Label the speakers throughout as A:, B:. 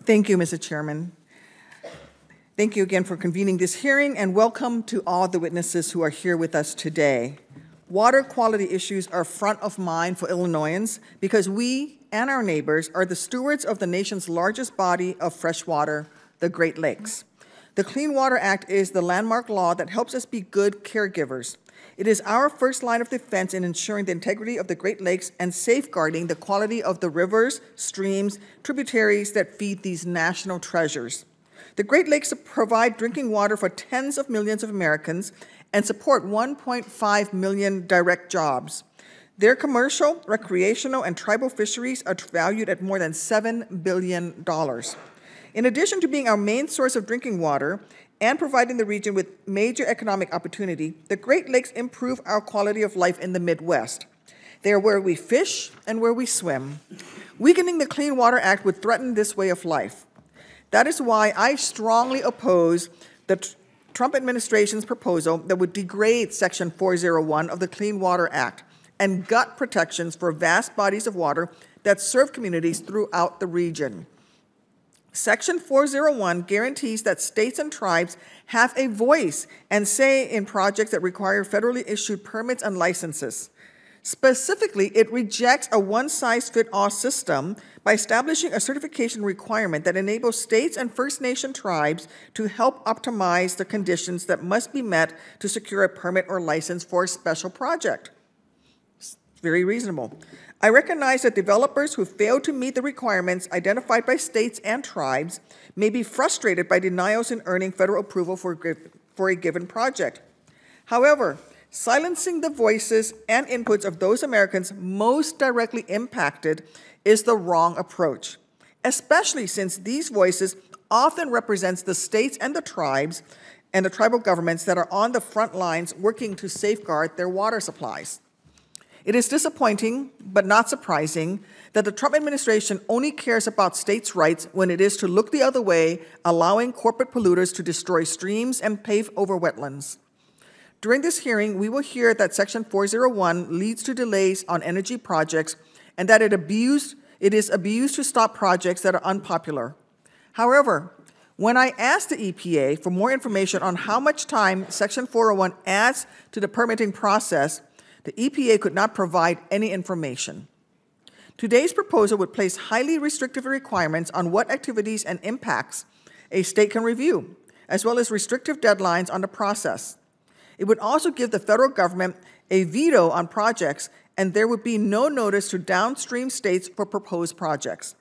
A: Thank you, Mr. Chairman. Thank you again for convening this hearing, and welcome to all the witnesses who are here with us today. Water quality issues are front of mind for Illinoisans because we and our neighbors are the stewards of the nation's largest body of fresh water, the Great Lakes. The Clean Water Act is the landmark law that helps us be good caregivers. It is our first line of defense in ensuring the integrity of the Great Lakes and safeguarding the quality of the rivers, streams, tributaries that feed these national treasures. The Great Lakes provide drinking water for tens of millions of Americans and support 1.5 million direct jobs. Their commercial, recreational, and tribal fisheries are valued at more than $7 billion. In addition to being our main source of drinking water and providing the region with major economic opportunity, the Great Lakes improve our quality of life in the Midwest. They are where we fish and where we swim. Weakening the Clean Water Act would threaten this way of life. That is why I strongly oppose the Trump administration's proposal that would degrade Section 401 of the Clean Water Act and gut protections for vast bodies of water that serve communities throughout the region. Section 401 guarantees that states and tribes have a voice and say in projects that require federally issued permits and licenses. Specifically, it rejects a one-size-fits-all system by establishing a certification requirement that enables states and First Nation tribes to help optimize the conditions that must be met to secure a permit or license for a special project. It's very reasonable. I recognize that developers who fail to meet the requirements identified by states and tribes may be frustrated by denials in earning federal approval for a given project. However, silencing the voices and inputs of those Americans most directly impacted is the wrong approach, especially since these voices often represent the states and the tribes and the tribal governments that are on the front lines working to safeguard their water supplies. It is disappointing, but not surprising, that the Trump administration only cares about states' rights when it is to look the other way, allowing corporate polluters to destroy streams and pave over wetlands. During this hearing, we will hear that Section 401 leads to delays on energy projects and that it is abused to stop projects that are unpopular. However, when I asked the EPA for more information on how much time Section 401 adds to the permitting process, the EPA could not provide any information. Today's proposal would place highly restrictive requirements on what activities and impacts a state can review, as well as restrictive deadlines on the process. It would also give the federal government a veto on projects, and there would be no notice to downstream states for proposed projects.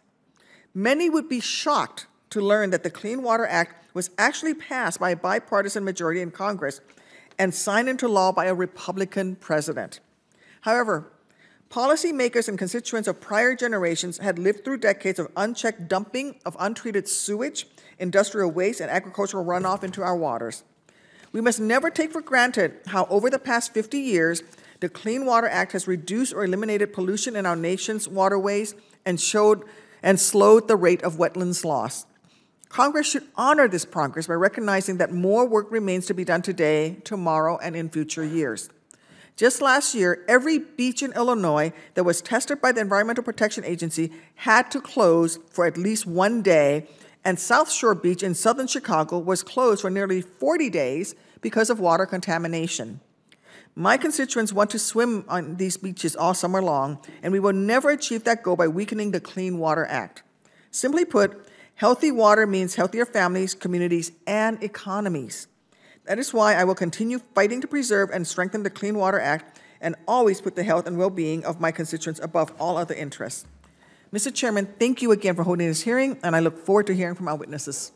A: Many would be shocked to learn that the Clean Water Act was actually passed by a bipartisan majority in Congress and signed into law by a Republican president. However, policymakers and constituents of prior generations had lived through decades of unchecked dumping of untreated sewage, industrial waste, and agricultural runoff into our waters. We must never take for granted how over the past 50 years, the Clean Water Act has reduced or eliminated pollution in our nation's waterways and slowed the rate of wetlands loss. Congress should honor this progress by recognizing that more work remains to be done today, tomorrow, and in future years. Just last year, every beach in Illinois that was tested by the Environmental Protection Agency had to close for at least one day, and South Shore Beach in southern Chicago was closed for nearly 40 days because of water contamination. My constituents want to swim on these beaches all summer long, and we will never achieve that goal by weakening the Clean Water Act. Simply put, healthy water means healthier families, communities, and economies. That is why I will continue fighting to preserve and strengthen the Clean Water Act and always put the health and well-being of my constituents above all other interests. Mr. Chairman, thank you again for holding this hearing, and I look forward to hearing from our witnesses.